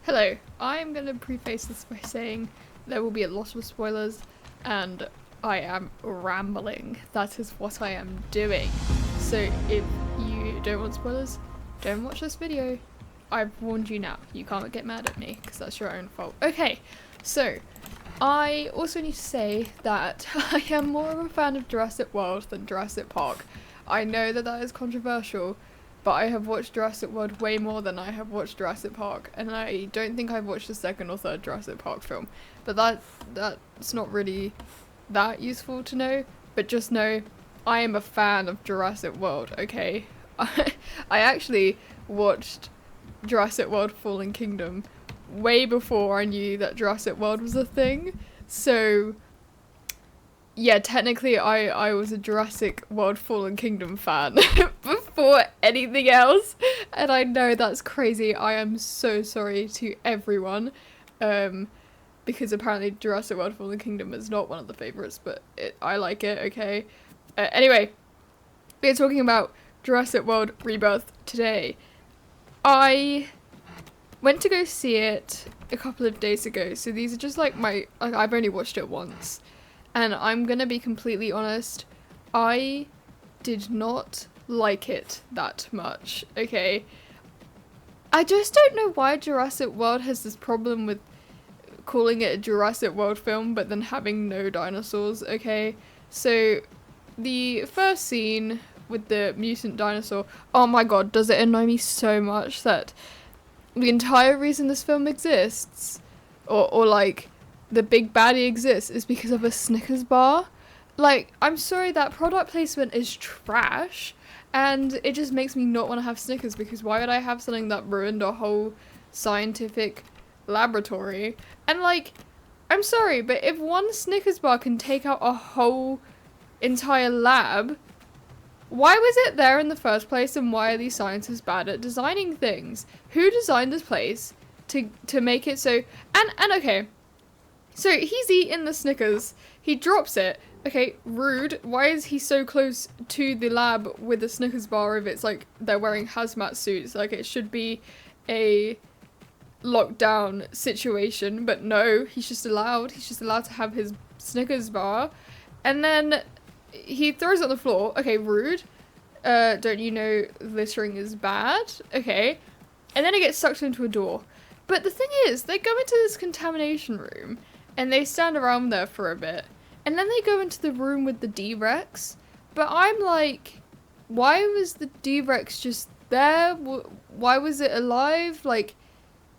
Hello, I'm going to preface this by saying there will be a lot of spoilers and I am rambling. That is what I am doing. So if you don't want spoilers, don't watch this video. I've warned you now. You can't get mad at me because that's your own fault. Okay, so I also need to say that I am more of a fan of Jurassic World than Jurassic Park. I know that that is controversial, but I have watched Jurassic World way more than I have watched Jurassic Park, and I don't think I've watched the second or third Jurassic Park film. But that's not really that useful to know, but just know I am a fan of Jurassic World, okay? I actually watched Jurassic World Fallen Kingdom way before I knew that Jurassic World was a thing, so yeah, technically I was a Jurassic World Fallen Kingdom fan before anything else, and I know that's crazy. I am so sorry to everyone, because apparently Jurassic World Fallen Kingdom is not one of the favourites, but I like it, okay? Anyway, we're talking about Jurassic World Rebirth today. I went to go see it a couple of days ago, so these are just like I've only watched it once. And I'm gonna be completely honest, I did not like it that much, okay? I just don't know why Jurassic World has this problem with calling it a Jurassic World film, but then having no dinosaurs, okay? So, the first scene with the mutant dinosaur, oh my god, does it annoy me so much that the entire reason this film exists, or like, the big baddie exists is because of a Snickers bar. Like, I'm sorry, that product placement is trash, and it just makes me not want to have Snickers, because why would I have something that ruined a whole scientific laboratory? And like, I'm sorry, but if one Snickers bar can take out a whole entire lab, why was it there in the first place, and why are these scientists bad at designing things? Who designed this place to make it so... And okay, so he's eating the Snickers, he drops it. Okay, rude. Why is he so close to the lab with the Snickers bar if it's like they're wearing hazmat suits? Like, it should be a lockdown situation, but no, he's just allowed to have his Snickers bar. And then he throws it on the floor. Okay, rude. Don't you know littering is bad? Okay. And then it gets sucked into a door. But the thing is, they go into this contamination room, and they stand around there for a bit. And then they go into the room with the D-Rex. But I'm like, why was the D-Rex just there? Why was it alive? Like,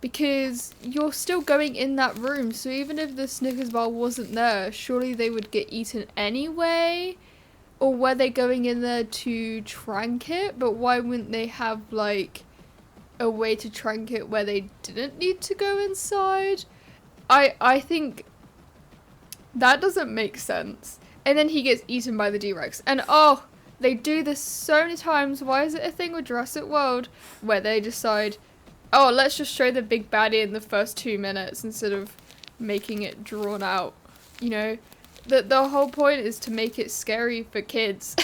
because you're still going in that room. So even if the Snickers bar wasn't there, surely they would get eaten anyway? Or were they going in there to trank it? But why wouldn't they have, like, a way to trank it where they didn't need to go inside? I think that doesn't make sense. And then he gets eaten by the D-Rex. And oh, they do this so many times. Why is it a thing with Jurassic World where they decide, oh, let's just show the big baddie in the first 2 minutes instead of making it drawn out, you know? The whole point is to make it scary for kids.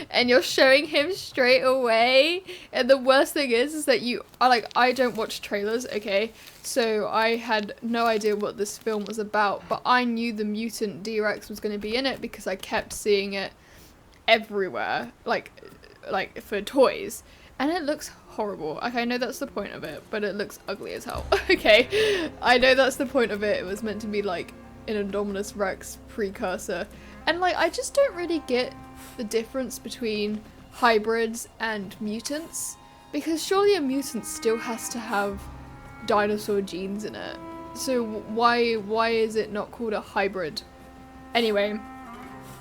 And you're showing him straight away. And the worst thing is that you are like, I don't watch trailers, okay? So I had no idea what this film was about, but I knew the mutant D-Rex was going to be in it because I kept seeing it everywhere, like for toys. And it looks horrible. Like, I know that's the point of it, but it looks ugly as hell. Okay, I know that's the point of it. It was meant to be like an Indominus Rex precursor. And like, I just don't really get the difference between hybrids and mutants, because surely a mutant still has to have dinosaur genes in it. So why is it not called a hybrid? Anyway,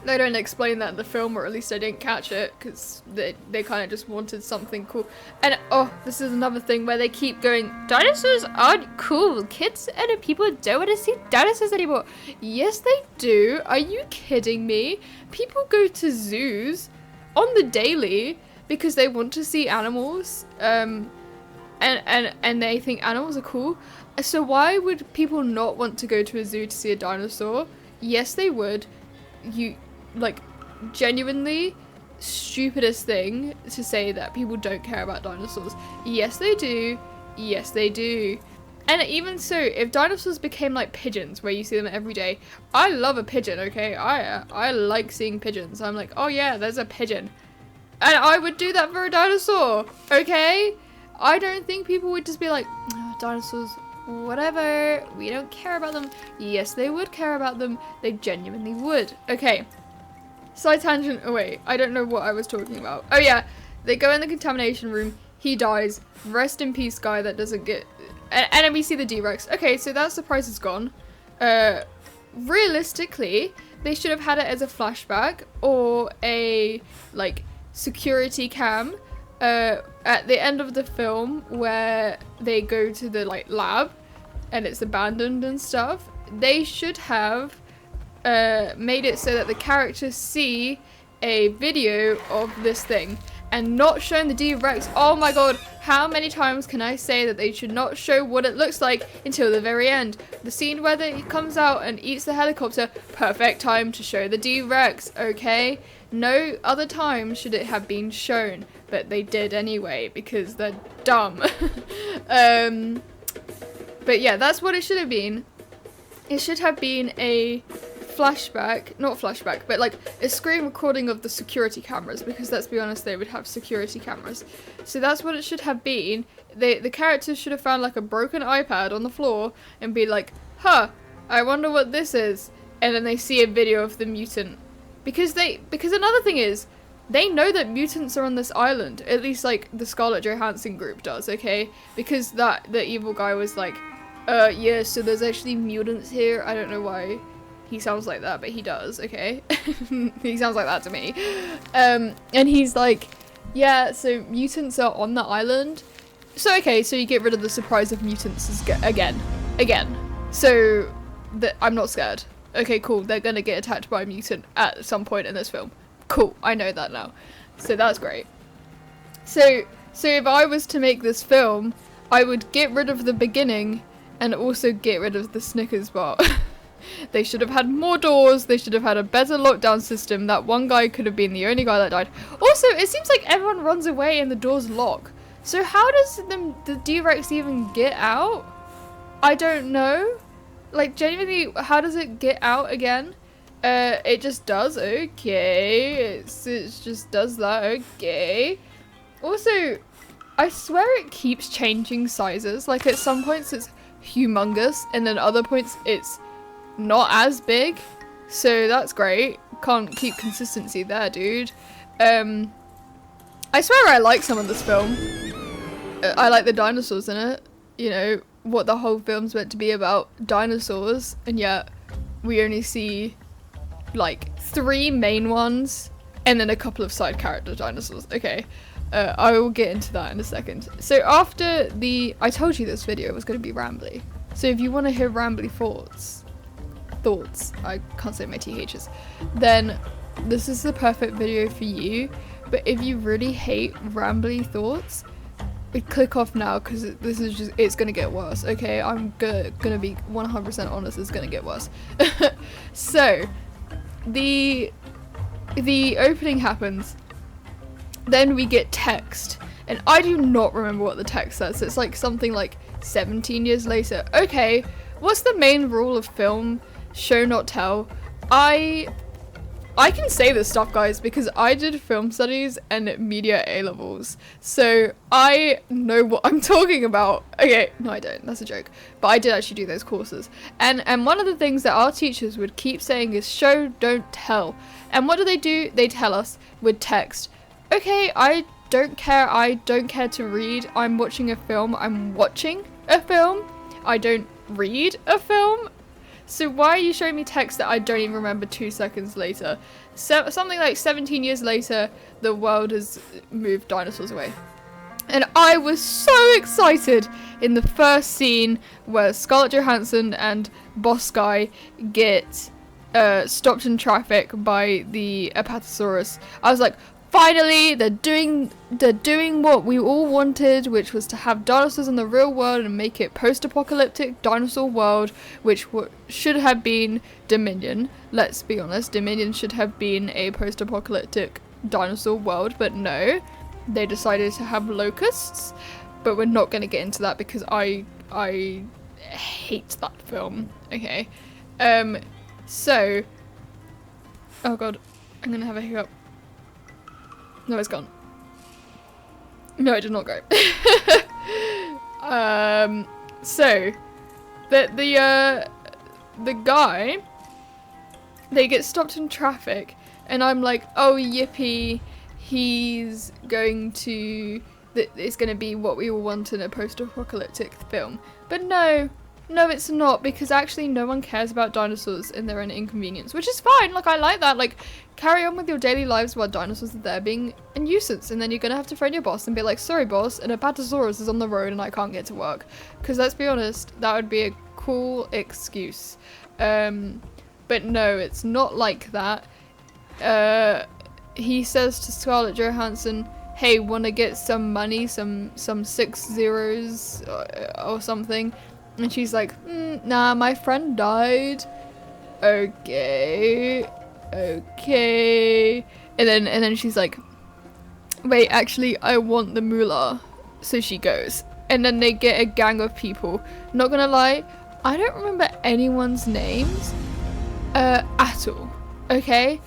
they don't explain that in the film, or at least I didn't catch it, because they kind of just wanted something cool. And oh, this is another thing where they keep going, dinosaurs aren't cool, kids and people don't want to see dinosaurs anymore. Yes they do, are you kidding me? People go to zoos on the daily because they want to see animals, and they think animals are cool. So why would people not want to go to a zoo to see a dinosaur? Yes they would. You, like, genuinely stupidest thing to say that people don't care about dinosaurs. Yes they do. Yes they do. And even so, if dinosaurs became like pigeons, where you see them every day, I love a pigeon, okay? I like seeing pigeons. I'm like, oh yeah, there's a pigeon. And I would do that for a dinosaur, okay? I don't think people would just be like, oh, dinosaurs, whatever, we don't care about them. Yes, they would care about them. They genuinely would. Okay, side tangent away. I don't know what I was talking about. Oh yeah, they go in the contamination room. He dies. Rest in peace, guy that doesn't get... And then we see the D-Rex. Okay, so that surprise is gone. Realistically, they should have had it as a flashback or a, like, security cam at the end of the film where they go to the, like, lab and it's abandoned and stuff. They should have made it so that the characters see a video of this thing and not shown the D-Rex. Oh my god, how many times can I say that they should not show what it looks like until the very end? The scene where he comes out and eats the helicopter, perfect time to show the D-Rex, okay? No other time should it have been shown, but they did anyway because they're dumb. But yeah, that's what it should have been. It should have been a flashback, not flashback, but like a screen recording of the security cameras, because let's be honest, they would have security cameras. So that's what it should have been. The characters should have found like a broken iPad on the floor and be like, huh, I wonder what this is. And then they see a video of the mutant. Because another thing is, they know that mutants are on this island. At least like the Scarlett Johansson group does, okay? Because the evil guy was like, yeah, so there's actually mutants here. I don't know why he sounds like that, but he does, okay? He sounds like that to me. And he's like, yeah, so mutants are on the island. So, okay, so you get rid of the surprise of mutants again. So, I'm not scared. Okay, cool, they're gonna get attacked by a mutant at some point in this film. Cool, I know that now. So that's great. So if I was to make this film, I would get rid of the beginning and also get rid of the Snickers bar. They should have had more doors. They should have had a better lockdown system. That one guy could have been the only guy that died. Also, it seems like everyone runs away and the doors lock. So how does the D-Rex even get out? I don't know. Like, genuinely, how does it get out again? It just does. Okay. It just does that. Okay. Also, I swear it keeps changing sizes. Like, at some points it's humongous and then other points it's not as big, so that's great. Can't keep consistency there, dude. I swear I like some of this film. I like the dinosaurs in it. You know, what the whole film's meant to be about, dinosaurs, and yet we only see like 3 main ones and then a couple of side character dinosaurs. Okay, I will get into that in a second. So after I told you this video was going to be rambly, so if you want to hear rambly thoughts, I can't say my THs, then this is the perfect video for you. But if you really hate rambly thoughts, click off now, because this is just, it's gonna get worse, okay? I'm gonna be 100% honest, it's gonna get worse. So the opening happens, then we get text, and I do not remember what the text says. It's like something like 17 years later. Okay, what's the main rule of film? Show not tell. I can say this stuff, guys, because I did film studies and media A-levels, so I know what I'm talking about. Okay, no I don't, that's a joke, but I did actually do those courses, and one of the things that our teachers would keep saying is show, don't tell. And what do? They tell us with text. Okay, I don't care to read. I'm watching a film. I don't read a film. So why are you showing me text that I don't even remember 2 seconds later? So, something like 17 years later, the world has moved dinosaurs away. And I was so excited in the first scene where Scarlett Johansson and Boss Guy get stopped in traffic by the Apatosaurus. I was like, finally, they're doing what we all wanted, which was to have dinosaurs in the real world and make it post-apocalyptic dinosaur world, which should have been Dominion. Let's be honest, Dominion should have been a post-apocalyptic dinosaur world, but no, they decided to have locusts. But we're not going to get into that because I hate that film. Okay. So, oh god, I'm gonna have a hiccup. No, it's gone. No, it did not go. So the guy, they get stopped in traffic, and I'm like, oh yippee, he's going to, it's going to be what we all want in a post-apocalyptic film. But no, it's not, because actually no one cares about dinosaurs and they're an inconvenience, which is fine. Like, I like that. Like, carry on with your daily lives while dinosaurs are there being a nuisance, and then you're gonna have to phone your boss and be like, sorry boss, an apatosaurus is on the road and I can't get to work. Because let's be honest, that would be a cool excuse. But no, it's not like that. He says to Scarlett Johansson, hey, wanna get some money, some 6 zeros or something? And she's like, nah, my friend died. Okay. And then she's like, wait, actually, I want the moolah. So she goes. And then they get a gang of people. Not gonna lie, I don't remember anyone's names at all. Okay?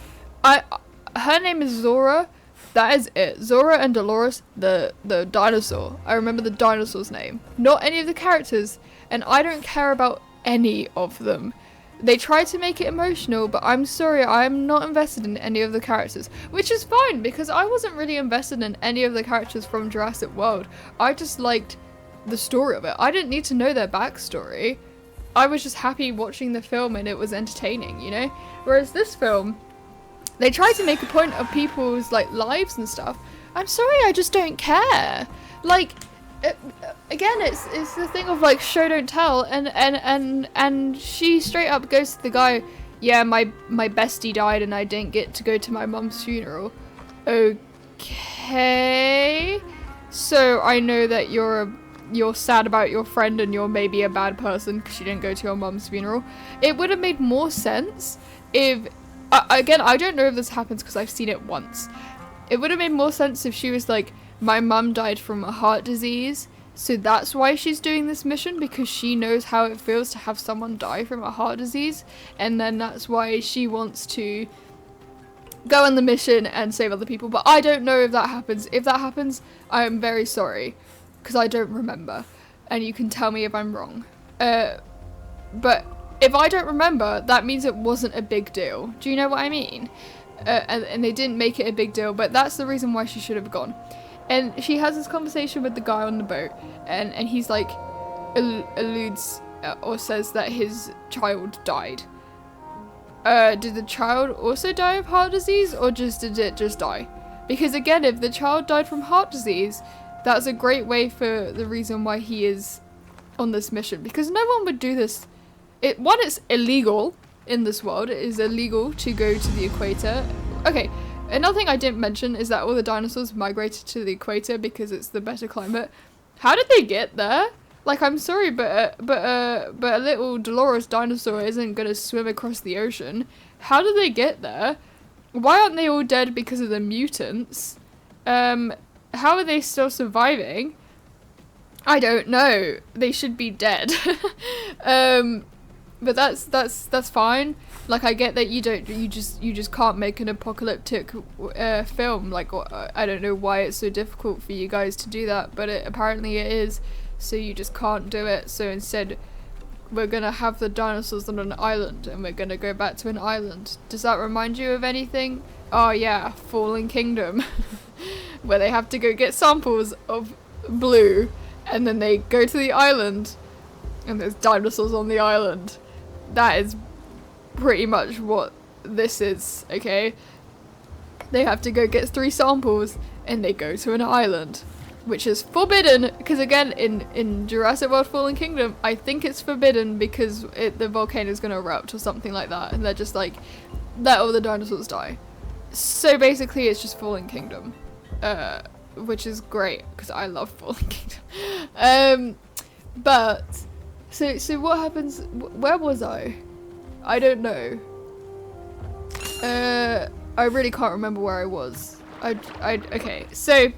Her name is Zora. That is it. Zora and Dolores, the dinosaur. I remember the dinosaur's name. Not any of the characters. And I don't care about any of them. They try to make it emotional, but I'm sorry, I'm not invested in any of the characters. Which is fine, because I wasn't really invested in any of the characters from Jurassic World. I just liked the story of it. I didn't need to know their backstory. I was just happy watching the film and it was entertaining, you know? Whereas this film, they try to make a point of people's like lives and stuff. I'm sorry, I just don't care. Like, again, it's the thing of like show don't tell, and she straight up goes to the guy, yeah, my bestie died and I didn't get to go to my mum's funeral. Okay, so I know that you're sad about your friend and you're maybe a bad person because you didn't go to your mum's funeral. It would have made more sense if, again, I don't know if this happens because I've seen it once. It would have made more sense if she was like, my mum died from a heart disease, so that's why she's doing this mission, because she knows how it feels to have someone die from a heart disease, and then that's why she wants to go on the mission and save other people. But I don't know if that happens. If that happens, I am very sorry, because I don't remember, and you can tell me if I'm wrong. But if I don't remember, that means it wasn't a big deal. Do you know what I mean? And they didn't make it a big deal, but that's the reason why she should have gone. And she has this conversation with the guy on the boat, and he's like, alludes or says that his child died. Did the child also die of heart disease, or did it just die? Because again, if the child died from heart disease, that's a great way for the reason why he is on this mission. Because no one would do this. It's illegal in this world. It is illegal to go to the equator. Okay. Another thing I didn't mention is that all the dinosaurs migrated to the equator because it's the better climate. How did they get there? Like, I'm sorry, but a little Dolores dinosaur isn't gonna swim across the ocean. How did they get there? Why aren't they all dead because of the mutants? How are they still surviving? I don't know. They should be dead. But that's fine. Like, I get that you just can't make an apocalyptic film. Like, I don't know why it's so difficult for you guys to do that, but apparently it is. So you just can't do it. So instead, we're gonna have the dinosaurs on an island, and we're gonna go back to an island. Does that remind you of anything? Oh yeah, Fallen Kingdom, where they have to go get samples of blue, and then they go to the island, and there's dinosaurs on the island. That is pretty much what this is, okay? They have to go get 3 samples, and they go to an island, which is forbidden, because again, in Jurassic World Fallen Kingdom, I think it's forbidden because the volcano is going to erupt or something like that, and they're just like, let all the dinosaurs die. So basically, it's just Fallen Kingdom, which is great, because I love Fallen Kingdom. But, so what happens, where was I? I don't know. I really can't remember where I was. Okay, so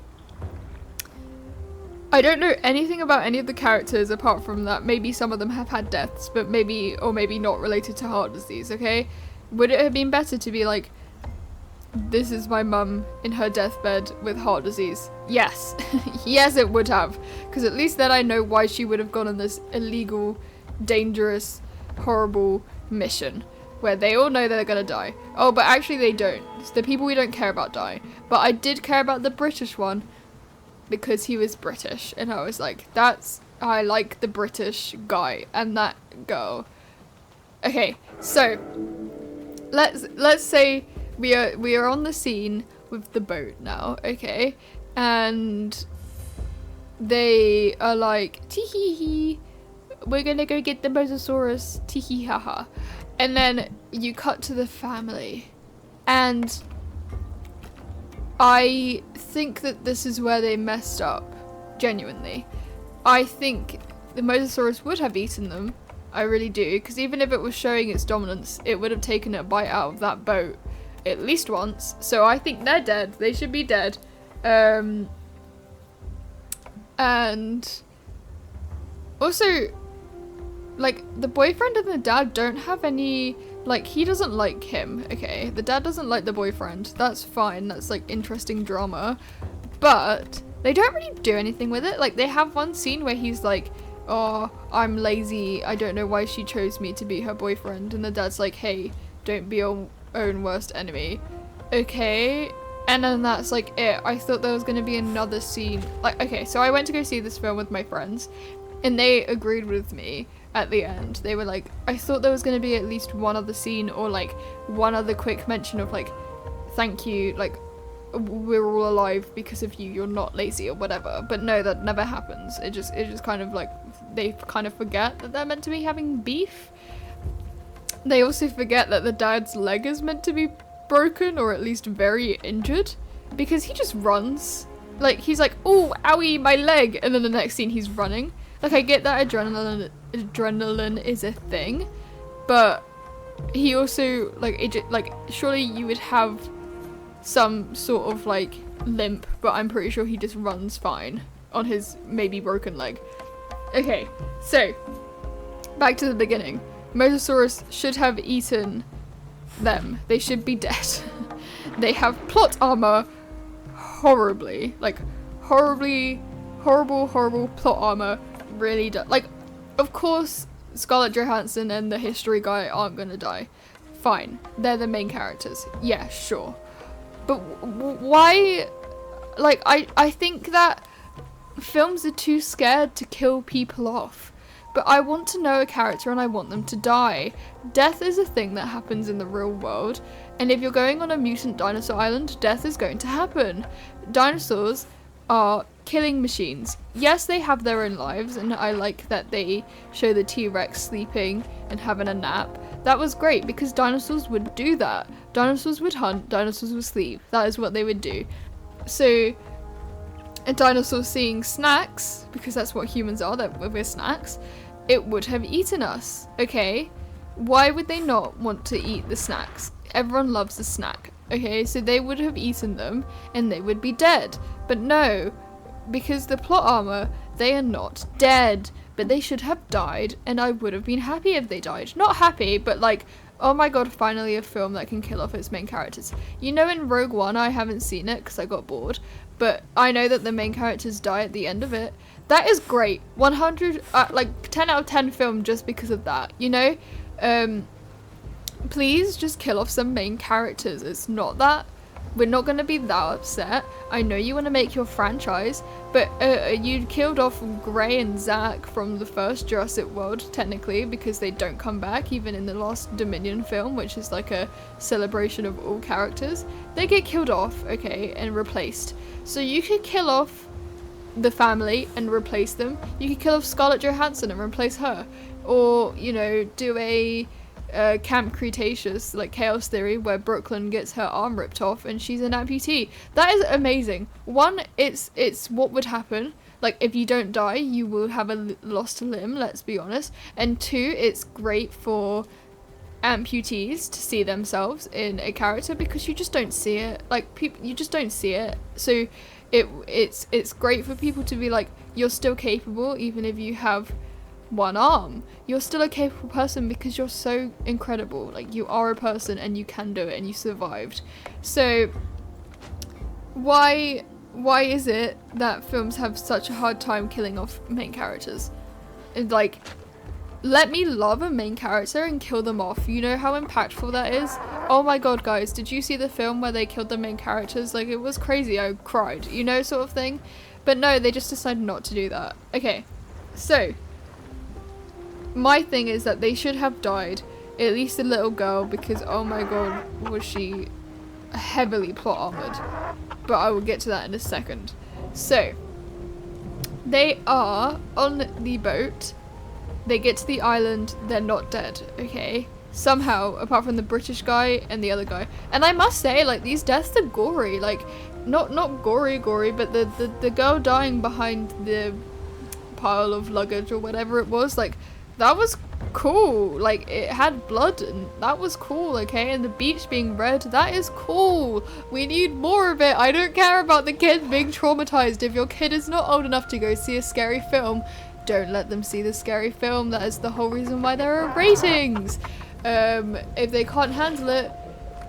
I don't know anything about any of the characters apart from that maybe some of them have had deaths, but maybe or maybe not related to heart disease, okay? Would it have been better to be like, this is my mum in her deathbed with heart disease? Yes. Yes, it would have. Because at least then I know why she would have gone on this illegal, dangerous, horrible mission. Where they all know they're gonna die. Oh, but actually they don't. The people we don't care about die. But I did care about the British one. Because he was British. And I was like, I like the British guy and that girl. Okay, so let's say we are on the scene with the boat now, okay? And they are like, tee-hee-hee, we're gonna go get the Mosasaurus, tee-hee-ha-ha. And then you cut to the family. And I think that this is where they messed up, genuinely. I think the Mosasaurus would have eaten them. I really do, because even if it was showing its dominance, it would have taken a bite out of that boat at least once. So I think they're dead. They should be dead. And also, like, the boyfriend and the dad don't have any, like, he doesn't like him, okay? The dad doesn't like the boyfriend. That's fine. That's, like, interesting drama. But they don't really do anything with it. Like, they have one scene where he's like, oh, I'm lazy. I don't know why she chose me to be her boyfriend. And the dad's like, hey, don't be your own worst enemy. Okay. And then that's like it. I thought there was going to be another scene. Like, okay, so I went to go see this film with my friends. And they agreed with me at the end. They were like, I thought there was going to be at least one other scene or like one other quick mention of like, thank you, like, we're all alive because of you, you're not lazy or whatever. But no, that never happens. It just kind of like, they kind of forget that they're meant to be having beef. They also forget that the dad's leg is meant to be broken or at least very injured because he just runs. Like, he's like, oh, owie, my leg. And then the next scene he's running. Like, I get that adrenaline is a thing, but he also, like, surely you would have some sort of, like, limp, but I'm pretty sure he just runs fine on his maybe broken leg. Okay, so, back to the beginning. Mosasaurus should have eaten them. They should be dead. They have plot armor horribly. Like, horrible plot armor. Really like, of course Scarlett Johansson and the history guy aren't gonna die. Fine, they're the main characters. Yeah, sure. But why, like, I think that films are too scared to kill people off. But I want to know a character and I want them to die. Death is a thing that happens in the real world. And if you're going on a mutant dinosaur island, death is going to happen. Dinosaurs are killing machines. Yes, they have their own lives, and I like that they show the T-Rex sleeping and having a nap. That was great because dinosaurs would do that. Dinosaurs would hunt, dinosaurs would sleep. That is what they would do. So a dinosaur seeing snacks, because that's what humans are, that we're snacks, it would have eaten us, okay? Why would they not want to eat the snacks? Everyone loves a snack, okay? So they would have eaten them and they would be dead. But no, because the plot armor, they are not dead, but they should have died, and I would have been happy if they died. Not happy, but like, oh my god, finally a film that can kill off its main characters. You know, in Rogue One, I haven't seen it because I got bored, but I know that the main characters die at the end of it. That is great. 100, like 10 out of 10 film just because of that, you know? Please just kill off some main characters. It's not that. We're not going to be that upset. I know you want to make your franchise, but you killed off Gray and Zach from the first Jurassic World, technically, because they don't come back, even in the last Dominion film, which is like a celebration of all characters. They get killed off, okay, and replaced. So you could kill off the family and replace them. You could kill off Scarlett Johansson and replace her. Or, you know, do a Camp Cretaceous, like Chaos Theory, where Brooklyn gets her arm ripped off and she's an amputee. That is amazing. One, it's what would happen. Like, if you don't die, you will have a lost limb, let's be honest. And two, it's great for amputees to see themselves in a character because you just don't see it. Like, you just don't see it. So it's great for people to be like, you're still capable even if you have one arm. You're still a capable person because you're so incredible. Like, you are a person and you can do it and you survived. So why is it that films have such a hard time killing off main characters? And like, let me love a main character and kill them off. You know how impactful that is? Oh my god, guys, did you see the film where they killed the main characters? Like, it was crazy. I cried, you know, sort of thing. But no, they just decided not to do that. Okay, so my thing is that they should have died, at least the little girl, because oh my god, was she heavily plot armored. But I will get to that in a second. So they are on the boat. They get to the island. They're not dead, okay? Somehow, apart from the British guy and the other guy. And I must say, like, these deaths are gory. Like, not gory, but the girl dying behind the pile of luggage or whatever it was, like, that was cool. Like, it had blood and that was cool, okay? And the beach being red, that is cool. We need more of it. I don't care about the kid being traumatized. If your kid is not old enough to go see a scary film, don't let them see the scary film. That is the whole reason why there are ratings. If they can't handle it,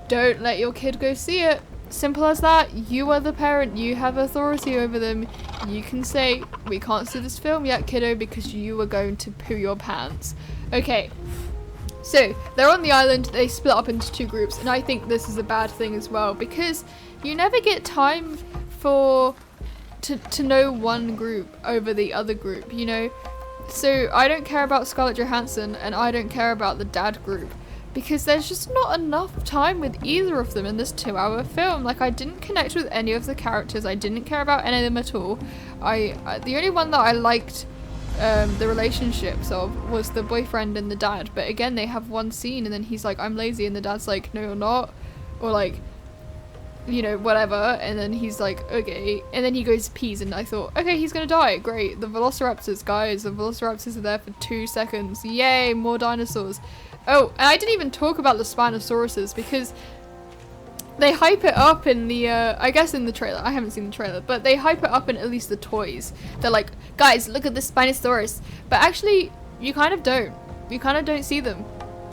don't let your kid go see it. Simple as that. You are the parent. You have authority over them. You can say, we can't see this film yet, kiddo, because you are going to poo your pants. Okay, so they're on the island. They split up into two groups, and I think this is a bad thing as well, because you never get time to know one group over the other group, you know? So I don't care about Scarlett Johansson, and I don't care about the dad group, because there's just not enough time with either of them in this 2-hour film. Like, I didn't connect with any of the characters. I didn't care about any of them at all. The only one that I liked the relationships of was the boyfriend and the dad, but again, they have one scene and then he's like, I'm lazy, and the dad's like, no you're not, or like, you know, whatever, and then he's like, okay, and then he goes pees, and I thought, okay, he's gonna die, great. The velociraptors, guys, the velociraptors are there for 2 seconds, yay, more dinosaurs. Oh, and I didn't even talk about the Spinosauruses, because they hype it up in the, I guess in the trailer. I haven't seen the trailer, but they hype it up in at least the toys. They're like, guys, look at this Spinosaurus. But actually, you kind of don't. You kind of don't see them.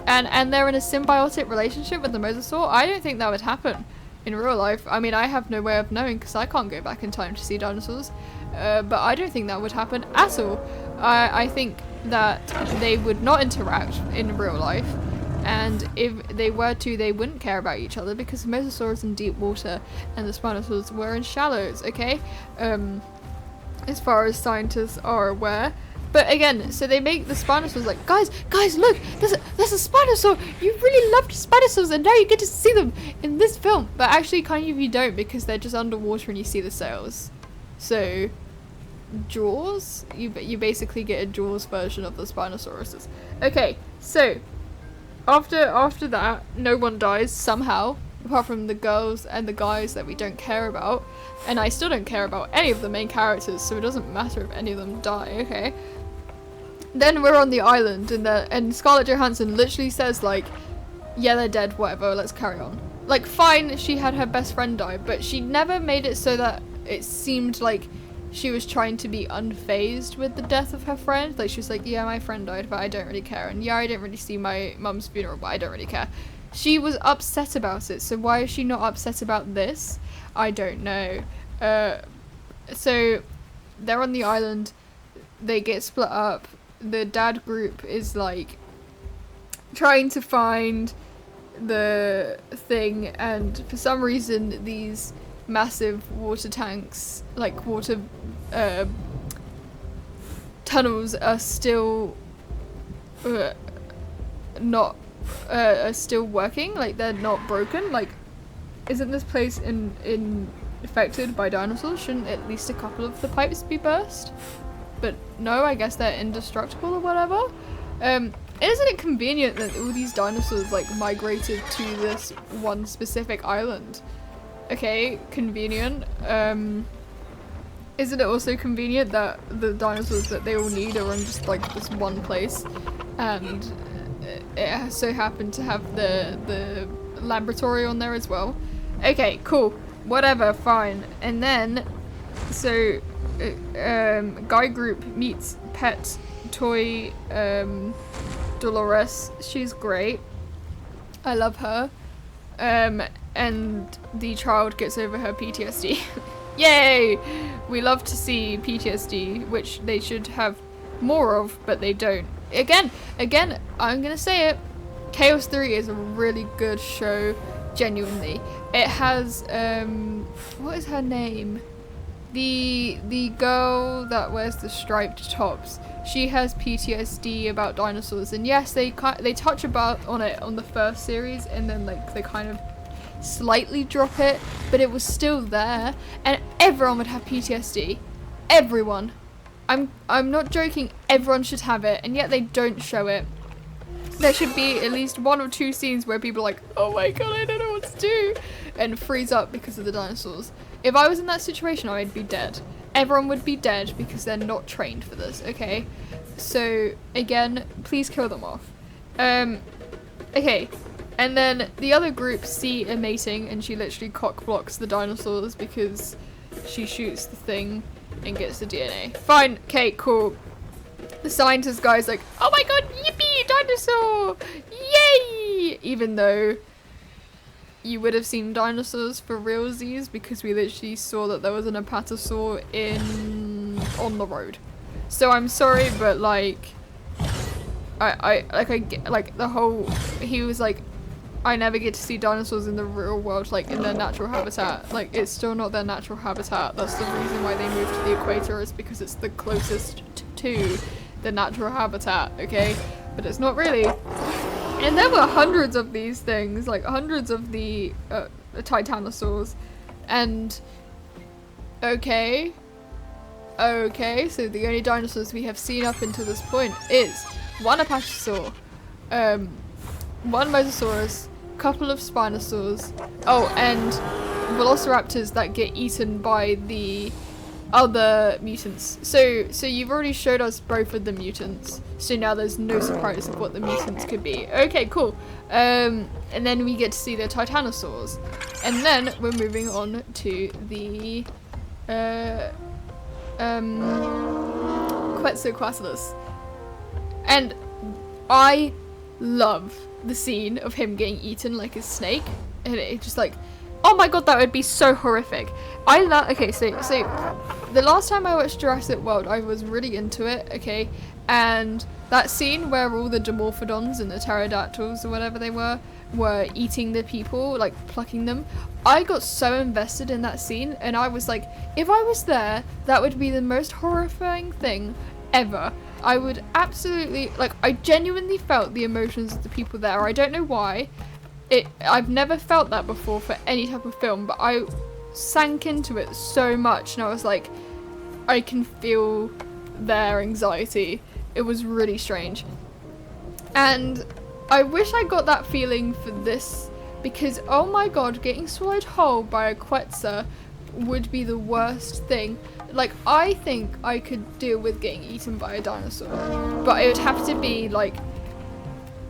And they're in a symbiotic relationship with the mosasaur. I don't think that would happen in real life. I mean, I have no way of knowing because I can't go back in time to see dinosaurs. But I don't think that would happen at all. I think that they would not interact in real life. And if they were to, they wouldn't care about each other because the mosasaur is in deep water and the Spinosaurs were in shallows, okay? As far as scientists are aware. But again, so they make the Spinosaurs like, guys, look, there's a Spinosaur. You really loved Spinosaurs and now you get to see them in this film. But actually, kind of you don't, because they're just underwater and you see the sails. So, Jaws? You basically get a Jaws version of the Spinosauruses. Okay, so after that, no one dies somehow, apart from the girls and the guys that we don't care about. And I still don't care about any of the main characters, so it doesn't matter if any of them die, okay? Then we're on the island, and Scarlett Johansson literally says, like, yeah, they're dead, whatever, let's carry on. Like, fine, she had her best friend die, but she never made it so that it seemed like she was trying to be unfazed with the death of her friend. Like, she was like, yeah, my friend died, but I don't really care. And yeah, I didn't really see my mum's funeral, but I don't really care. She was upset about it. So why is she not upset about this? I don't know. So they're on the island. They get split up. The dad group is like trying to find the thing, and for some reason these massive water tanks, like water tunnels, are still not are still working. Like, they're not broken. Like, isn't this place infected by dinosaurs? Shouldn't at least a couple of the pipes be burst? But no, I guess they're indestructible or whatever. Isn't it convenient that all these dinosaurs like migrated to this one specific island? Okay, convenient. Isn't it also convenient that the dinosaurs that they all need are in just like this one place, and it so happened to have the laboratory on there as well? Okay, cool, whatever, fine. And then So, guy group meets pet toy Dolores. She's great. I love her. And the child gets over her PTSD. Yay! We love to see PTSD, which they should have more of, but they don't. Again, I'm gonna say it. Chaos 3 is a really good show, genuinely. It has, what is her name? The girl that wears the striped tops. She has PTSD about dinosaurs, and yes, they touch on it on the first series, and then like they kind of slightly drop it, but it was still there, and everyone would have PTSD. Everyone. I'm not joking. Everyone should have it, and yet they don't show it. There should be at least 1 or 2 scenes where people are like, oh my god, I don't know what to do, and freeze up because of the dinosaurs. If I was in that situation, I'd be dead. Everyone would be dead because they're not trained for this, okay? So, again, please kill them off. Okay. And then the other group see a mating, and she literally cock blocks the dinosaurs because she shoots the thing and gets the DNA. Fine, okay, cool. The scientist guy's like, oh my god, yippee, dinosaur! Yay! Even though you would have seen dinosaurs for realsies because we literally saw that there was an apatosaur on the road. So I'm sorry, but like, I get, like, the whole, he was like, I never get to see dinosaurs in the real world, like in their natural habitat. Like, it's still not their natural habitat. That's the reason why they moved to the equator, is because it's the closest to the natural habitat, okay? But it's not really. And there were hundreds of these things, like hundreds of the titanosaurs. And okay, so the only dinosaurs we have seen up until this point is one apatosaur, one mosasaurus, couple of spinosaurs, oh, and velociraptors that get eaten by the other mutants. So you've already showed us both of the mutants, so now there's no surprise of what the mutants could be. Okay, cool. And then we get to see the titanosaurs, and then we're moving on to the Quetzalcoatlus, and I love the scene of him getting eaten like a snake, and it just like, oh my god, that would be so horrific. I love, okay, so the last time I watched Jurassic World, I was really into it, okay, and that scene where all the Dimorphodons and the pterodactyls or whatever they were eating the people, like plucking them, I got so invested in that scene, and I was like, if I was there, that would be the most horrifying thing ever. I would absolutely, like, I genuinely felt the emotions of the people there. I don't know why. I've never felt that before for any type of film, but I sank into it so much, and I was like, I can feel their anxiety. It was really strange. And I wish I got that feeling for this, because oh my god, getting swallowed whole by a Quetzal would be the worst thing. Like, I think I could deal with getting eaten by a dinosaur, but it would have to be like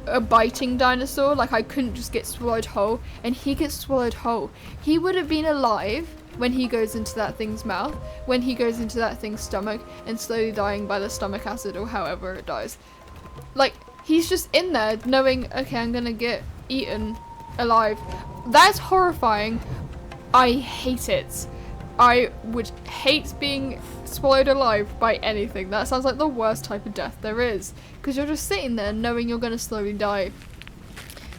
a biting dinosaur. Like, I couldn't just get swallowed whole, and he gets swallowed whole. He would have been alive when he goes into that thing's mouth, when he goes into that thing's stomach, and slowly dying by the stomach acid or however it dies. Like, he's just in there knowing, okay, I'm gonna get eaten alive. That's horrifying. I hate it. I would hate being swallowed alive by anything. That sounds like the worst type of death there is, because you're just sitting there knowing you're gonna slowly die,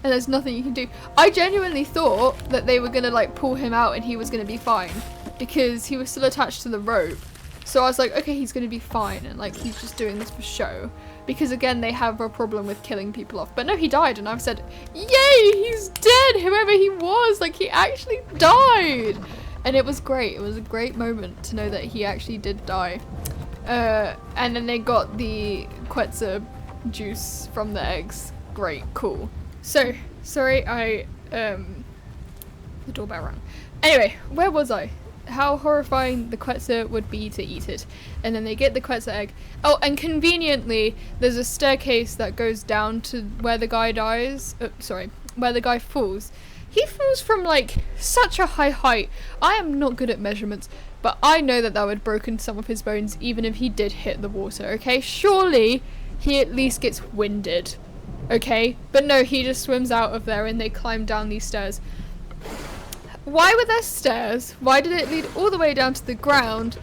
and there's nothing you can do. I genuinely thought that they were gonna like pull him out and he was gonna be fine, because he was still attached to the rope. So I was like, okay, he's gonna be fine, and like he's just doing this for show, because again, they have a problem with killing people off. But no, he died, and I've said, yay, he's dead, whoever he was, like he actually died. And it was great. It was a great moment to know that he actually did die. And then they got the Quetzal juice from the eggs. Great, cool. So, sorry, the doorbell rang. Anyway, where was I? How horrifying the Quetzal would be to eat it. And then they get the Quetzal egg. Oh, and conveniently, there's a staircase that goes down to where the guy dies. Where the guy falls. He falls from like such a high height. I am not good at measurements, but I know that would have broken some of his bones even if he did hit the water, okay? Surely he at least gets winded, okay? But no, he just swims out of there and they climb down these stairs. Why were there stairs? Why did it lead all the way down to the ground?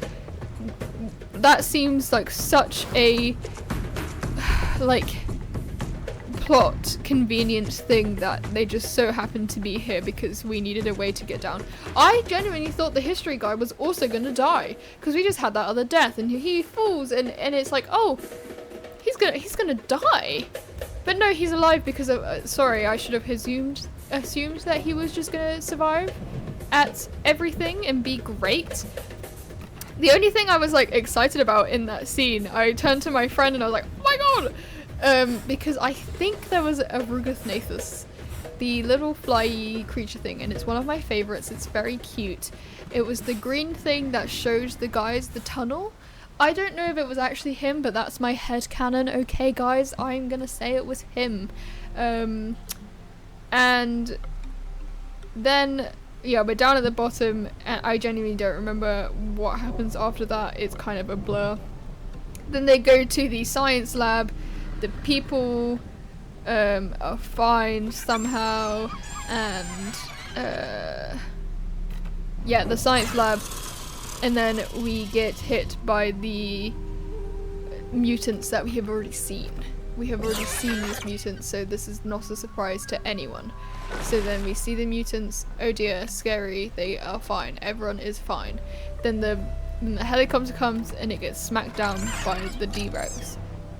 That seems like such a like plot convenient thing that they just so happened to be here because we needed a way to get down. I genuinely thought the history guy was also gonna die because we just had that other death and he falls and it's like, oh, he's gonna die. But no, he's alive because of sorry, I should have assumed that he was just gonna survive at everything and be great. The only thing I was like excited about in that scene, I turned to my friend and I was like, oh my god! Because I think there was a Rugosnathus, the little flyy creature thing, and it's one of my favorites. It's very cute. It was the green thing that shows the guys the tunnel. I don't know if it was actually him, but that's my headcanon. Okay, guys, I'm gonna say it was him. And then, yeah, we're down at the bottom, and I genuinely don't remember what happens after that. It's kind of a blur. Then they go to the science lab. The people are fine somehow, and yeah, the science lab, and then we get hit by the mutants that we have already seen. We have already seen these mutants, so this is not a surprise to anyone. So then we see the mutants, oh dear, scary, they are fine, everyone is fine. Then the helicopter comes and it gets smacked down by the D-Rex.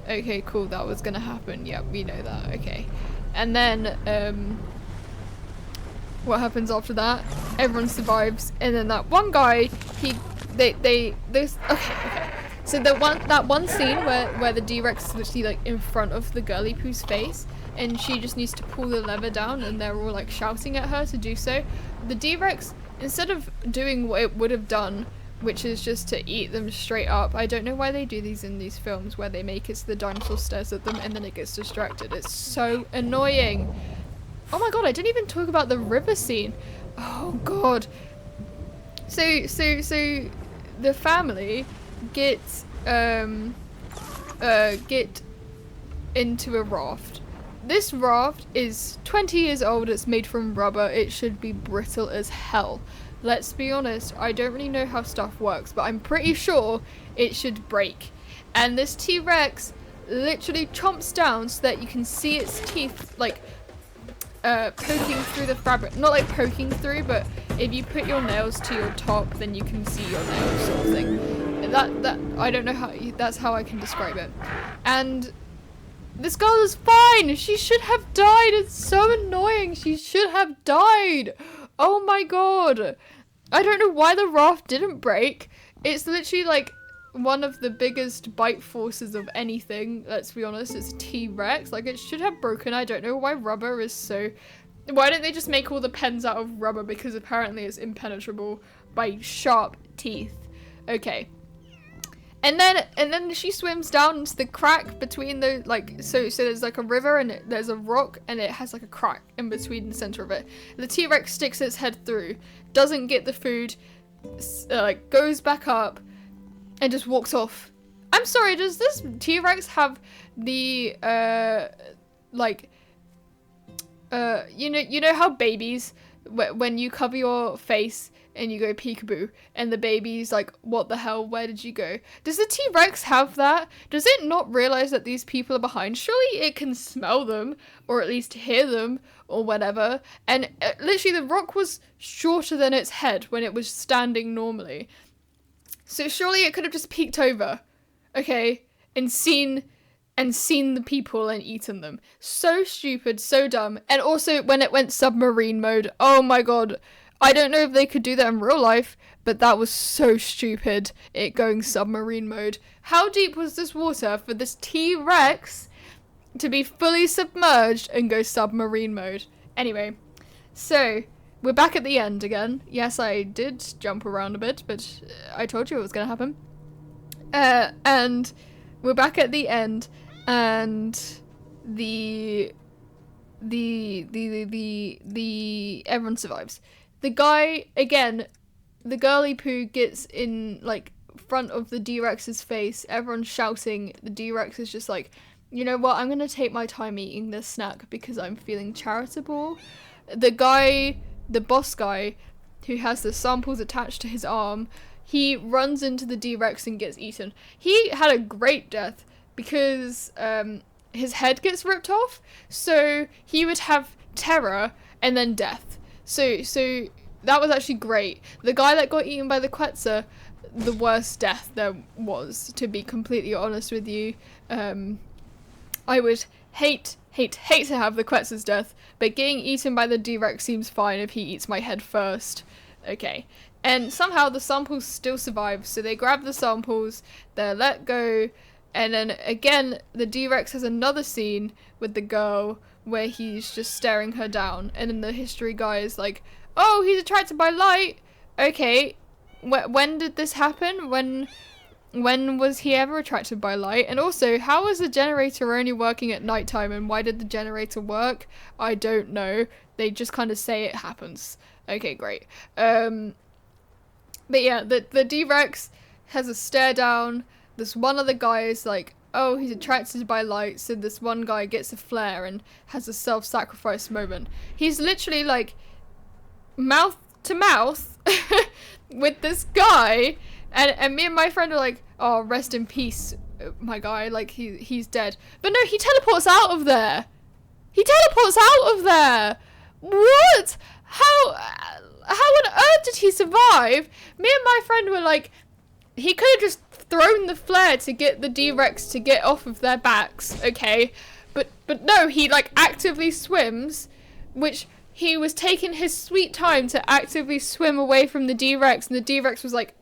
Okay, cool, that was gonna happen. Yeah, we know that. Okay. And then, what happens after that? Everyone survives, and then that one guy, okay. So that one scene where the D-Rex is literally like in front of the girly poo's face, and she just needs to pull the lever down, and they're all like shouting at her to do so. The D-Rex, instead of doing what it would have done, which is just to eat them straight up. I don't know why they do these in these films where they make it so the dinosaur stares at them and then it gets distracted. It's so annoying. Oh my god, I didn't even talk about the river scene. Oh god. So the family get into a raft. This raft is 20 years old, it's made from rubber, it should be brittle as hell. Let's be honest, I don't really know how stuff works, but I'm pretty sure it should break. And this T-Rex literally chomps down so that you can see its teeth, like, poking through the fabric. Not like poking through, but if you put your nails to your top, then you can see your nails, sort of thing. That I don't know how, that's how I can describe it. And this girl is fine! She should have died! It's so annoying! She should have died! Oh my god! I don't know why the raft didn't break. It's literally like one of the biggest bite forces of anything, let's be honest. It's a T-Rex. Like, it should have broken. I don't know why rubber is so... Why don't they just make all the pens out of rubber? Because apparently it's impenetrable by sharp teeth. Okay. And then she swims down into the crack between the, like, so there's like a river and there's a rock and it has like a crack in between the center of it. The T-Rex sticks its head through, doesn't get the food, like goes back up and just walks off. I'm sorry, does this T-Rex have the, you know how babies, when you cover your face and you go peekaboo, and the baby's like, what the hell, where did you go? Does the T-Rex have that? Does it not realize that these people are behind? Surely it can smell them, or at least hear them, or whatever. And literally the rock was shorter than its head when it was standing normally. So surely it could have just peeked over, okay, and seen the people and eaten them. So stupid, so dumb. And also when it went submarine mode, oh my god, I don't know if they could do that in real life, but that was so stupid, it going submarine mode. How deep was this water for this T-Rex to be fully submerged and go submarine mode? Anyway, so we're back at the end again. Yes, I did jump around a bit, but I told you it was gonna happen. And we're back at the end, and the everyone survives. The guy, again, the girly poo gets in, like, front of the D-Rex's face. Everyone's shouting. The D-Rex is just like, you know what, I'm gonna take my time eating this snack because I'm feeling charitable. The guy, the boss guy, who has the samples attached to his arm, he runs into the D-Rex and gets eaten. He had a great death because his head gets ripped off, so he would have terror and then death. So that was actually great. The guy that got eaten by the Quetzal, the worst death there was, to be completely honest with you. I would hate to have the Quetzal's death, but getting eaten by the D-Rex seems fine if he eats my head first. Okay. And somehow the samples still survive, so they grab the samples, they're let go, and then again, the D-Rex has another scene with the girl where he's just staring her down, and then the history guy is like, oh, he's attracted by light! Okay, when did this happen? When was he ever attracted by light? And also, how was the generator only working at nighttime, and why did the generator work? I don't know. They just kind of say it happens. Okay, great. But yeah, the D-Rex has a stare down. This one other guy is like, oh, he's attracted by light, so this one guy gets a flare and has a self-sacrifice moment. He's literally like mouth to mouth with this guy, and me and my friend are like, oh, rest in peace, my guy, like he's dead. But no, he teleports out of there. He teleports out of there. What? How on earth did he survive? Me and my friend were like, he could have just thrown the flare to get the D-Rex to get off of their backs, okay? But no, he like actively swims, which he was taking his sweet time to actively swim away from the D-Rex, and the D-Rex was like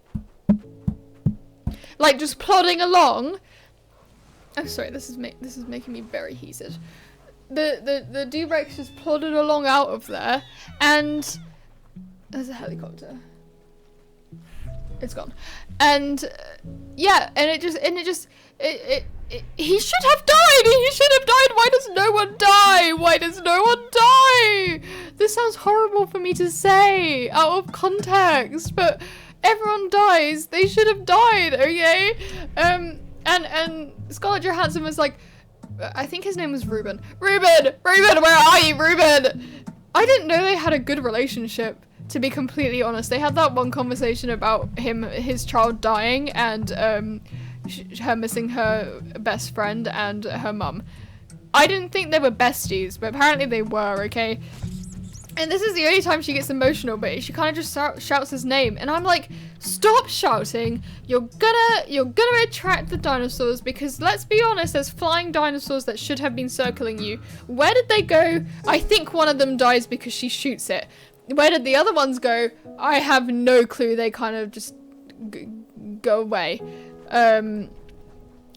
just plodding along. I'm sorry, this is making me very heated. The D-Rex just plodded along out of there, and there's a helicopter. It's gone. And yeah, and it he should have died. He should have died. Why does no one die? Why does no one die? This sounds horrible for me to say out of context, but everyone dies. They should have died, okay? And Scarlett Johansson was like, I think his name was Ruben, where are you, Ruben? I didn't know they had a good relationship, to be completely honest. They had that one conversation about his child dying, and her missing her best friend and her mum. I didn't think they were besties, but apparently they were, okay? And this is the only time she gets emotional, but she kind of just shouts his name, and I'm like, stop shouting. You're gonna attract the dinosaurs, because let's be honest, there's flying dinosaurs that should have been circling you. Where did they go? I think one of them dies because she shoots it. Where did the other ones go? I have no clue. They kind of just go away.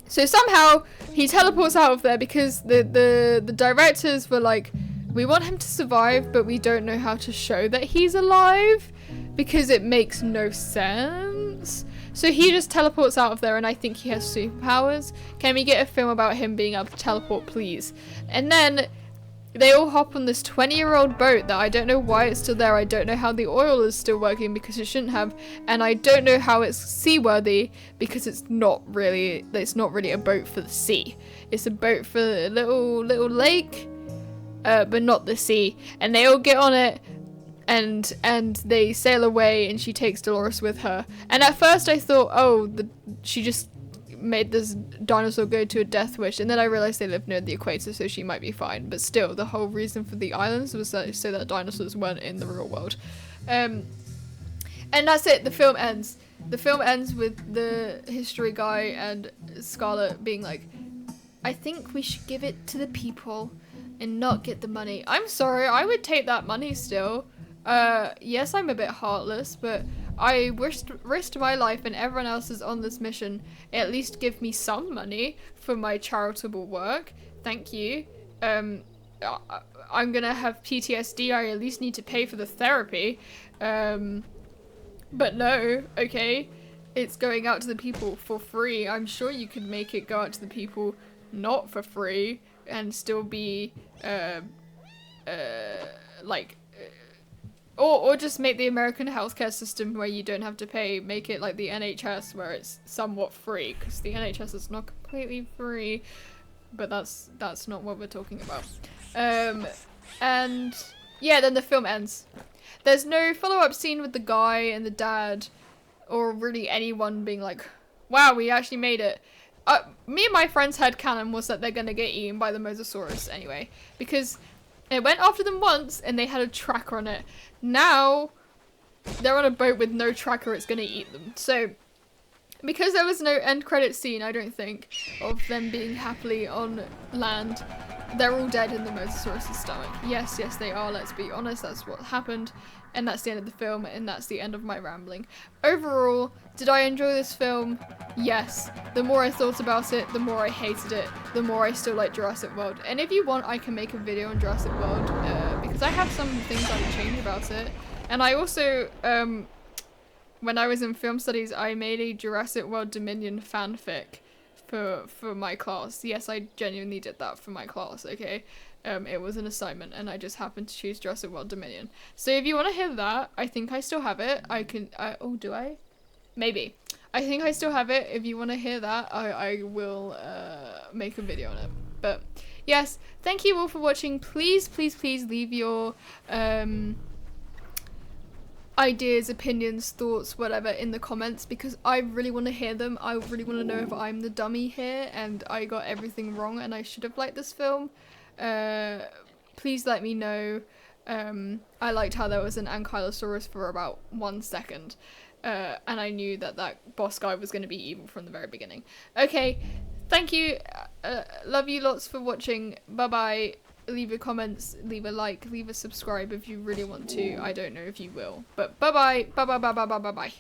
So somehow he teleports out of there because the directors were like, we want him to survive, but we don't know how to show that he's alive because it makes no sense. So he just teleports out of there, and I think he has superpowers. Can we get a film about him being able to teleport, please? And then they all hop on this 20-year-old boat that I don't know why it's still there. I don't know how the oil is still working because it shouldn't have, and I don't know how it's seaworthy because it's not really a boat for the sea. It's a boat for a little lake, but not the sea. And they all get on it, and they sail away, and she takes Dolores with her. And at first I thought, oh, she just made this dinosaur go to a death wish, and then I realized they live near the equator, so she might be fine. But still, the whole reason for the islands was so that dinosaurs weren't in the real world. And that's it. The film ends. The film ends with the history guy and Scarlett being like, I think we should give it to the people and not get the money. I'm sorry, I would take that money still. Yes, I'm a bit heartless, but I risked my life and everyone else is on this mission. At least give me some money for my charitable work. Thank you. I'm gonna have PTSD. I at least need to pay for the therapy. But no, okay. It's going out to the people for free. I'm sure you could make it go out to the people not for free and still be like, or just make the American healthcare system where you don't have to pay, make it like the NHS where it's somewhat free, because the NHS is not completely free, but that's not what we're talking about. And yeah, then the film ends. There's no follow-up scene with the guy and the dad, or really anyone being like, wow, we actually made it. Me and my friend's headcanon was that they're gonna get eaten by the Mosasaurus anyway, because it went after them once and they had a tracker on it. Now they're on a boat with no tracker, it's gonna eat them. So because there was no end credit scene, I don't think, of them being happily on land, they're all dead in the Mosasaurus' stomach. Yes, they are, let's be honest, that's what happened. And that's the end of the film, and that's the end of my rambling. Overall, did I enjoy this film? Yes. The more I thought about it, the more I hated it, the more I still like Jurassic World. And if you want, I can make a video on Jurassic World, because I have some things I would change about it. And I also, when I was in film studies, I made a Jurassic World Dominion fanfic for my class. Yes, I genuinely did that for my class, okay? It was an assignment and I just happened to choose Jurassic World Dominion. So if you want to hear that, I think I still have it. Oh, do I? Maybe. I think I still have it. If you want to hear that, I will make a video on it. But yes, thank you all for watching. Please leave your ideas, opinions, thoughts, whatever in the comments, because I really want to hear them. I really want to know if I'm the dummy here and I got everything wrong and I should have liked this film. Please let me know. I liked how there was an Ankylosaurus for about 1 second, and I knew that boss guy was going to be evil from the very beginning. Okay, thank you, love you lots for watching, bye bye. Leave your comments, leave a like, leave a subscribe if you really want to. I don't know if you will, but bye bye, bye bye bye bye bye bye bye.